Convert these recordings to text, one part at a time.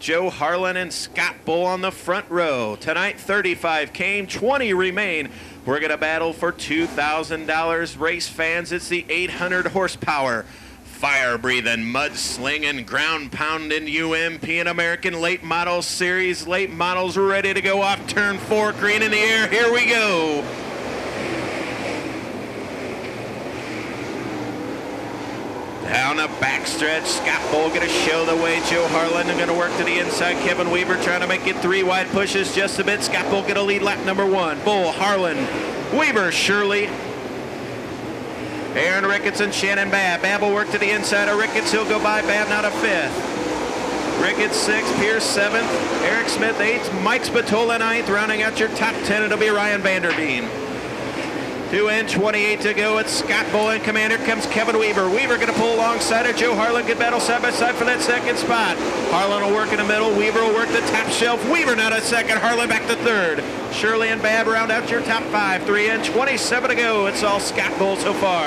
Joe Harlan and Scott Bull on the front row. Tonight, 35 came, 20 remain. We're going to battle for $2,000. Race fans, it's the 800 horsepower, fire-breathing, mud-slinging, ground-pounding UMP and American Late Models Series. Late Models ready to go off turn 4, green in the air. Here we go. Down the backstretch, Scott Bull going to show the way. Joe Harlan going to work to the inside. Kevin Weaver trying to make it 3 wide pushes just a bit. Scott Bull going to lead lap number 1. Bull, Harlan, Weaver, Shirley, Aaron Ricketts and Shannon Babb. Babb will work to the inside of Ricketts. He'll go by Babb now to 5th. Ricketts 6th, Pierce 7th, Eric Smith 8th, Mike Spatola 9th. Rounding out your top 10, it'll be Ryan Vanderveen. 2 in, 28 to go. It's Scott Bull in command. Here comes Kevin Weaver. Weaver going to pull alongside of Joe Harlan. Good battle side by side for that second spot. Harlan will work in the middle. Weaver will work the top shelf. Weaver now to second. Harlan back to 3rd. Shirley and Babb round out your top 5. 3 in, 27 to go. It's all Scott Bull so far.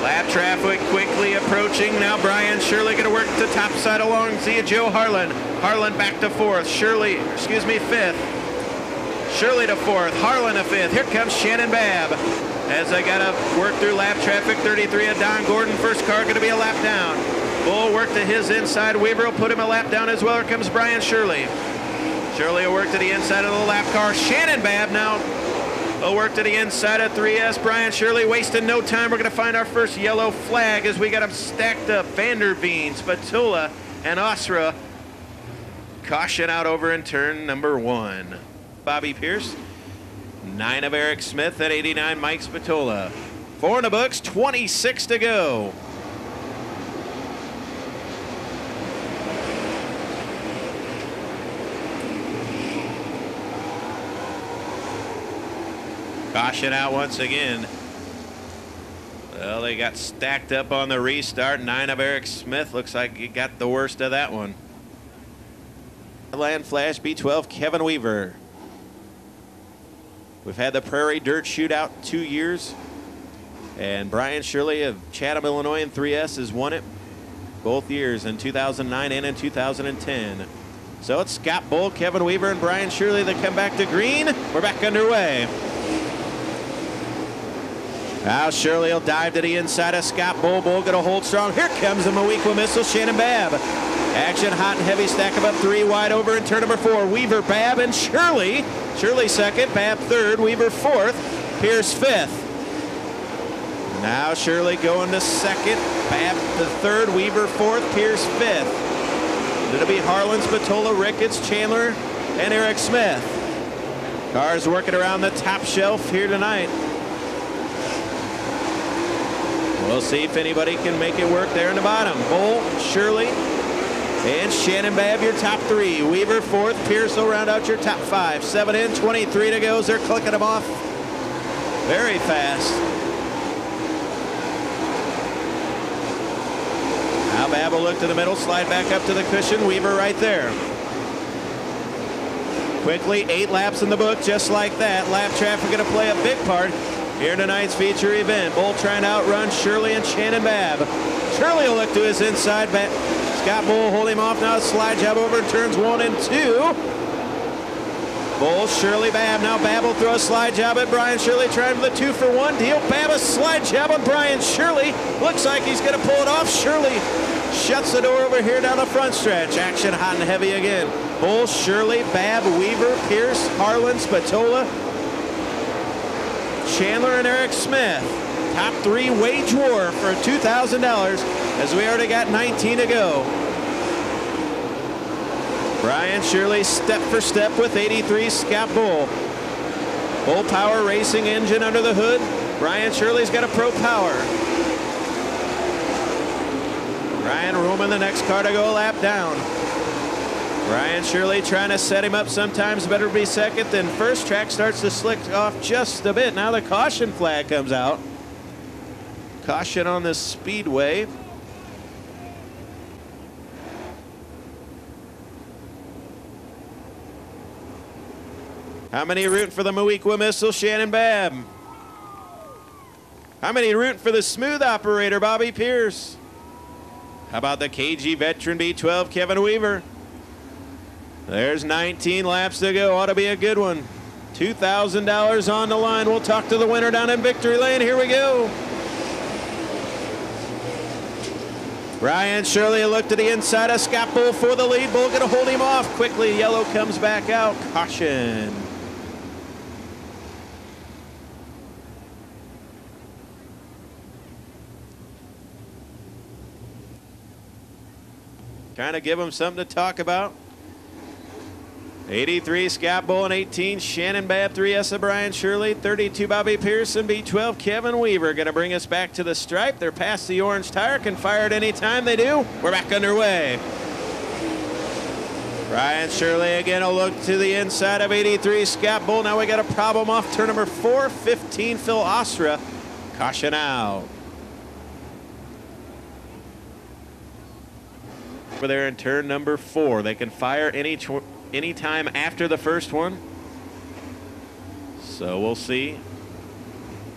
Lap traffic quickly approaching. Now Brian Shirley going to work the top side along. See Joe Harlan. Harlan back to 4th. 5th. Shirley to 4th, Harlan to 5th. Here comes Shannon Babb. As I got to work through lap traffic, 33 of Don Gordon. First car going to be a lap down. Bull work to his inside. Weaver will put him a lap down as well. Here comes Brian Shirley. Shirley will work to the inside of the lap car. Shannon Babb now will work to the inside of 3S. Brian Shirley wasting no time. We're going to find our first yellow flag as we got them stacked up. Vanderveen, Spatola, and Osra. Caution out over in turn number 1. Bobby Pierce, 9 of Eric Smith, at 89 Mike Spatola. 4 in the books, 26 to go. Caution out once again. Well, they got stacked up on the restart. 9 of Eric Smith, looks like he got the worst of that one. Land Flash B12, Kevin Weaver. We've had the Prairie Dirt Shootout 2 years, and Brian Shirley of Chatham, Illinois in 3S has won it both years, in 2009 and in 2010. So it's Scott Bull, Kevin Weaver, and Brian Shirley that come back to green. We're back underway. Now Shirley will dive to the inside of Scott Bull. Bull going to hold strong. Here comes the Moequa missile, Shannon Babb. Action hot and heavy, stack them up 3 wide over in turn number 4. Weaver, Babb, and Shirley. Shirley 2nd, Babb 3rd, Weaver 4th, Pierce 5th. Now Shirley going to 2nd, Babb to 3rd, Weaver 4th, Pierce 5th. It'll be Harlan, Spatola, Ricketts, Chandler, and Eric Smith. Cars working around the top shelf here tonight. We'll see if anybody can make it work there in the bottom. Bull, Shirley, and Shannon Babb, your top 3. Weaver 4th. Pierce will round out your top 5. 7 in, 23 to go. They're clicking them off very fast. Now Babb will look to the middle, slide back up to the cushion. Weaver right there. Quickly, 8 laps in the book, just like that. Lap traffic going to play a big part here in tonight's feature event. Bull trying to outrun Shirley and Shannon Babb. Shirley will look to his inside. Scott Bull hold him off now. Slide job over turns 1 and 2. Bull, Shirley, Babb. Now Babb will throw a slide job at Brian Shirley, trying for the 2-for-1 deal. Babb a slide job on Brian Shirley. Looks like he's going to pull it off. Shirley shuts the door over here down the front stretch. Action hot and heavy again. Bull, Shirley, Babb, Weaver, Pierce, Harlan, Spatola, Chandler, and Eric Smith. Top 3 wage war for $2,000 as we already got 19 to go. Brian Shirley step for step with 83 Scott Bull. Bull Power Racing engine under the hood. Brian Shirley's got a Pro Power. Brian rooming the next car to go a lap down. Brian Shirley trying to set him up. Sometimes better be second than first. Track starts to slick off just a bit. Now the caution flag comes out. Caution on this speedway. How many rooting for the Moequa missile, Shannon Babb? How many rooting for the smooth operator, Bobby Pierce? How about the KG veteran B12, Kevin Weaver? There's 19 laps to go. Ought to be a good one. $2,000 on the line. We'll talk to the winner down in victory lane. Here we go. Brian Shirley looked to the inside of Scott Bull for the lead. Bull going to hold him off. Quickly, yellow comes back out. Caution. Trying to give him something to talk about. 83 Scott Bull and 18 Shannon Babb, 3S of Brian Shirley, 32 Bobby Pearson, B12 Kevin Weaver. Going to bring us back to the stripe. They're past the orange tire, can fire at any time they do. We're back underway. Brian Shirley again will look to the inside of 83 Scott Bull. Now we got a problem off turn number 4, 15 Phil Ostra. Caution out. Over there in turn number 4. They can fire any time after the first one. So we'll see.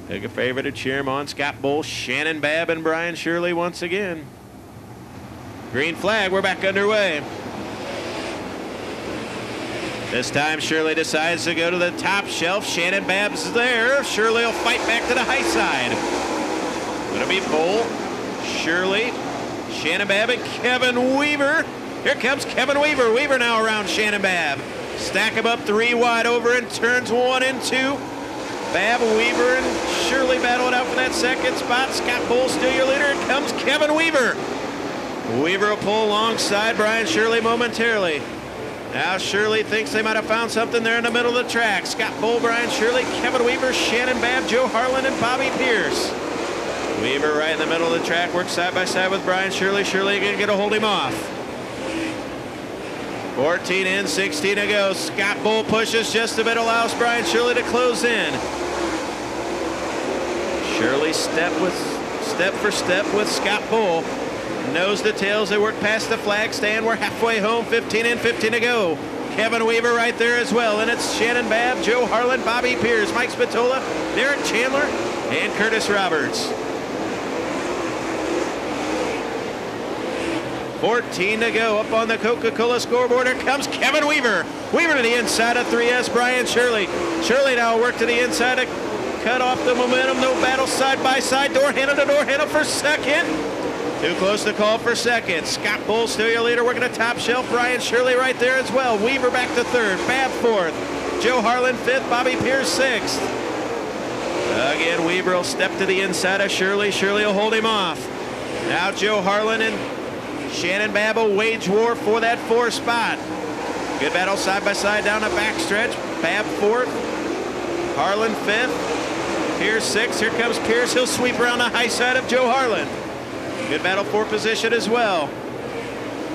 Take a favor to cheer him on. Scott Bull, Shannon Babb, and Brian Shirley once again. Green flag, we're back underway. This time Shirley decides to go to the top shelf. Shannon Babb's there. Shirley will fight back to the high side. Gonna be Bull, Shirley, Shannon Babb, and Kevin Weaver. Here comes Kevin Weaver. Weaver now around Shannon Babb. Stack him up 3 wide over in turns 1 and 2. Babb, Weaver, and Shirley battle it out for that second spot. Scott Bull still your leader. Here comes Kevin Weaver. Weaver will pull alongside Brian Shirley momentarily. Now Shirley thinks they might have found something there in the middle of the track. Scott Bull, Brian Shirley, Kevin Weaver, Shannon Babb, Joe Harlan, and Bobby Pierce. Weaver right in the middle of the track, works side by side with Brian Shirley. Shirley going to get a hold him off. 14 in, 16 to go. Scott Bull pushes just a bit, allows Brian Shirley to close in. Shirley step for step with Scott Bull. Nose to tails, they work past the flag stand. We're halfway home, 15 in, 15 to go. Kevin Weaver right there as well. And it's Shannon Babb, Joe Harlan, Bobby Pierce, Mike Spatola, Derek Chandler, and Curtis Roberts. 14 to go. Up on the Coca-Cola scoreboard, here comes Kevin Weaver. Weaver to the inside of 3S, Brian Shirley. Shirley now work to the inside to cut off the momentum. No battle side by side. Door handle to door handle for second. Too close to call for second. Scott Bull still your leader, working a top shelf. Brian Shirley right there as well. Weaver back to third. Babb fourth. Joe Harlan fifth. Bobby Pierce sixth. Again, Weaver will step to the inside of Shirley. Shirley will hold him off. Now Joe Harlan and Shannon Babb will wage war for that 4th spot. Good battle side by side down the backstretch. Babb 4th, Harlan 5th, Pierce 6th. Here comes Pierce. He'll sweep around the high side of Joe Harlan. Good battle for position as well.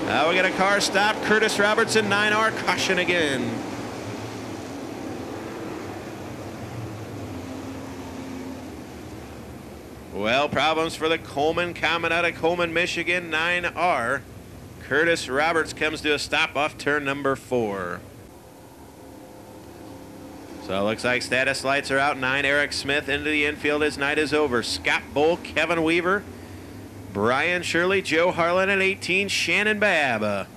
Now we got a car stop. Curtis Roberts in 9R. Caution again. Well, problems for the Coleman Common out of Coleman, Michigan, 9R. Curtis Roberts comes to a stop off turn number 4. So it looks like status lights are out. 9, Eric Smith into the infield as night is over. Scott Bull, Kevin Weaver, Brian Shirley, Joe Harlan, and 18, Shannon Babb.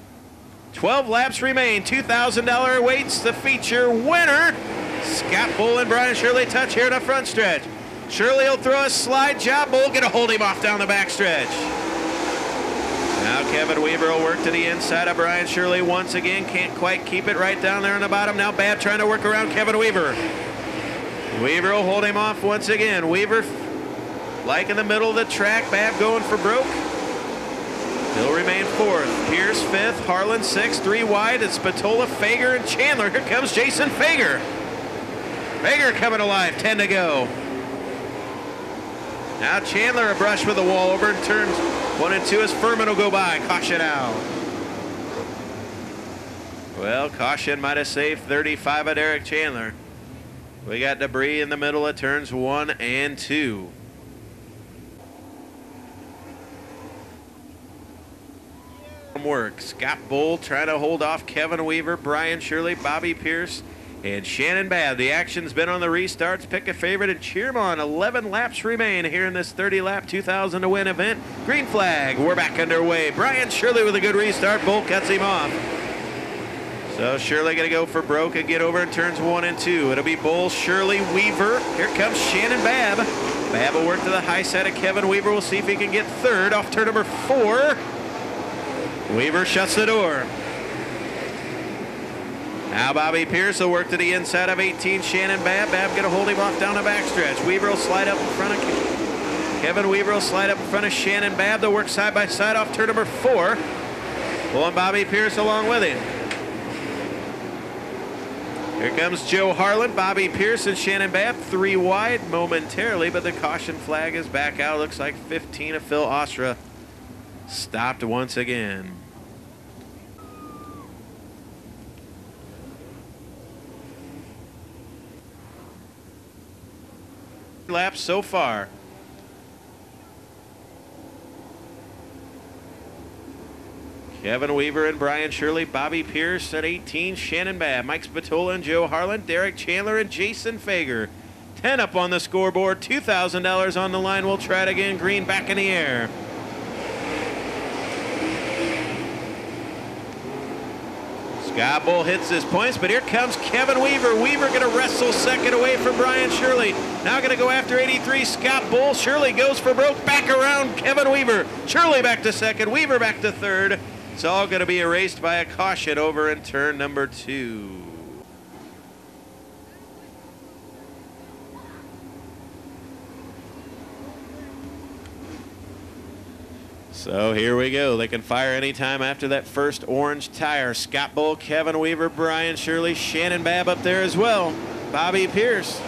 12 laps remain. $2,000 awaits the feature winner. Scott Bull and Brian Shirley touch here in the front stretch. Shirley will throw a slide job. Bull going to hold him off down the backstretch. Now Kevin Weaver will work to the inside of Brian Shirley once again. Can't quite keep it right down there on the bottom. Now Babb trying to work around Kevin Weaver. Weaver will hold him off once again. Weaver like in the middle of the track. Babb going for broke. He'll remain 4th. Pierce 5th. Harlan 6th. 3 wide. It's Spatola, Fager, and Chandler. Here comes Jason Fager. Fager coming alive. 10 to go. Now Chandler a brush with the wall over in turns 1 and 2 as Furman will go by. Caution out. Well, caution might have saved 35 of Derek Chandler. We got debris in the middle of turns 1 and 2. Work. Scott Bull trying to hold off Kevin Weaver, Brian Shirley, Bobby Pierce, and Shannon Babb. The action's been on the restarts. Pick a favorite and cheer 'em on. 11 laps remain here in this 30-lap 2,000 to win event. Green flag. We're back underway. Brian Shirley with a good restart. Bull cuts him off. So Shirley going to go for broke and get over in turns 1 and 2. It'll be Bull, Shirley, Weaver. Here comes Shannon Babb. Babb will work to the high side of Kevin Weaver. We'll see if he can get third off turn number 4. Weaver shuts the door. Now Bobby Pierce will work to the inside of 18, Shannon Babb. Babb going to hold him off down the backstretch. Weaver will slide up in front of Kevin Weaver will slide up in front of Shannon Babb. They'll work side by side off turn number 4. Pulling Bobby Pierce along with him. Here comes Joe Harlan, Bobby Pierce, and Shannon Babb. 3 wide momentarily, but the caution flag is back out. Looks like 15 of Phil Ostra stopped once again. Laps so far. Kevin Weaver and Brian Shirley, Bobby Pierce at 18, Shannon Babb, Mike Spatola and Joe Harlan, Derek Chandler and Jason Fager. 10 up on the scoreboard, $2,000 on the line. We'll try it again. Green back in the air. Scott Bull hits his points, but here comes Kevin Weaver. Weaver going to wrestle second away from Brian Shirley. Now going to go after 83, Scott Bull. Shirley goes for broke, back around Kevin Weaver. Shirley back to second, Weaver back to third. It's all going to be erased by a caution over in turn number 2. So here we go. They can fire anytime after that first orange tire. Scott Bull, Kevin Weaver, Brian Shirley, Shannon Babb up there as well. Bobby Pierce.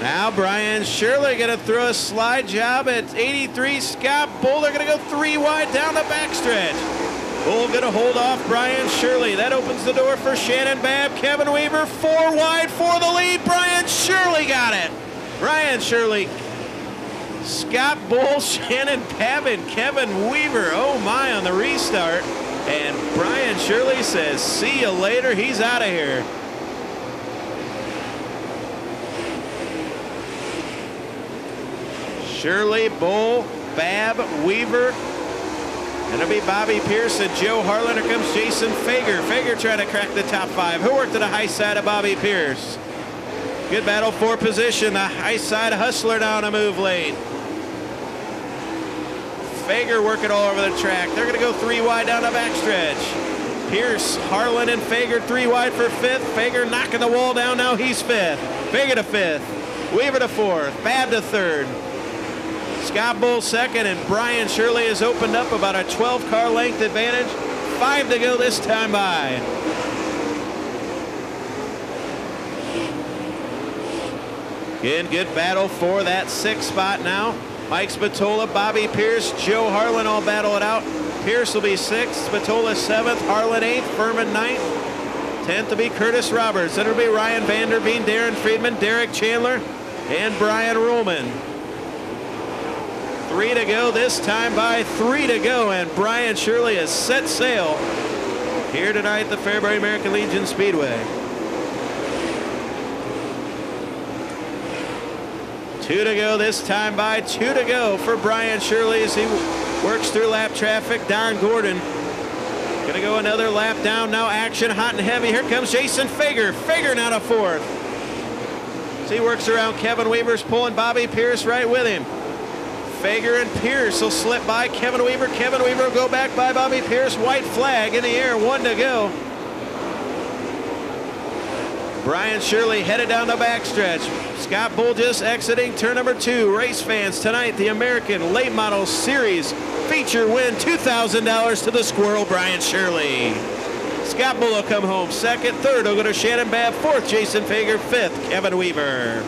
Now Brian Shirley going to throw a slide job at 83. Scott Bull, they're going to go 3 wide down the backstretch. Bull going to hold off Brian Shirley. That opens the door for Shannon Babb. Kevin Weaver 4 wide for the lead. Brian Shirley got it. Brian Shirley, Scott Bull, Shannon Babb, and Kevin Weaver. Oh my, on the restart. And Brian Shirley says, see you later. He's out of here. Shirley, Bull, Babb, Weaver. And it'll be Bobby Pierce and Joe Harlan. Here comes Jason Fager. Fager trying to crack the top 5. Who worked to the high side of Bobby Pierce? Good battle for position. The high side hustler down a move late. Fager working all over the track. They're going to go 3 wide down the backstretch. Pierce, Harlan, and Fager 3 wide for 5th. Fager knocking the wall down. Now he's 5th. Fager to 5th. Weaver to 4th. Babb to 3rd. Scott Bull 2nd, and Brian Shirley has opened up about a 12-car length advantage. 5 to go this time by. Again, good battle for that 6th spot now. Mike Spatola, Bobby Pierce, Joe Harlan all battle it out. Pierce will be 6th, Spatola 7th, Harlan 8th, Furman 9th. 10th to be Curtis Roberts. Then it'll be Ryan Vanderveen, Darren Friedman, Derek Chandler, and Brian Ruhlman. 3 to go this time by, 3 to go, and Brian Shirley has set sail here tonight at the Fairury American Legion Speedway. 2 to go this time by, 2 to go for Brian Shirley as he works through lap traffic. Don Gordon going to go another lap down. Now action hot and heavy. Here comes Jason Fager. Fager now to 4th. As he works around Kevin Weaver's pulling Bobby Pierce right with him. Fager and Pierce will slip by Kevin Weaver. Kevin Weaver will go back by Bobby Pierce. White flag in the air, 1 to go. Brian Shirley headed down the backstretch. Scott Bull just exiting turn number 2. Race fans, tonight the American Late Model Series feature win, $2,000 to the Squirrel, Brian Shirley. Scott Bull will come home 2nd. 3rd will go to Shannon Babb. 4th, Jason Fager. 5th, Kevin Weaver.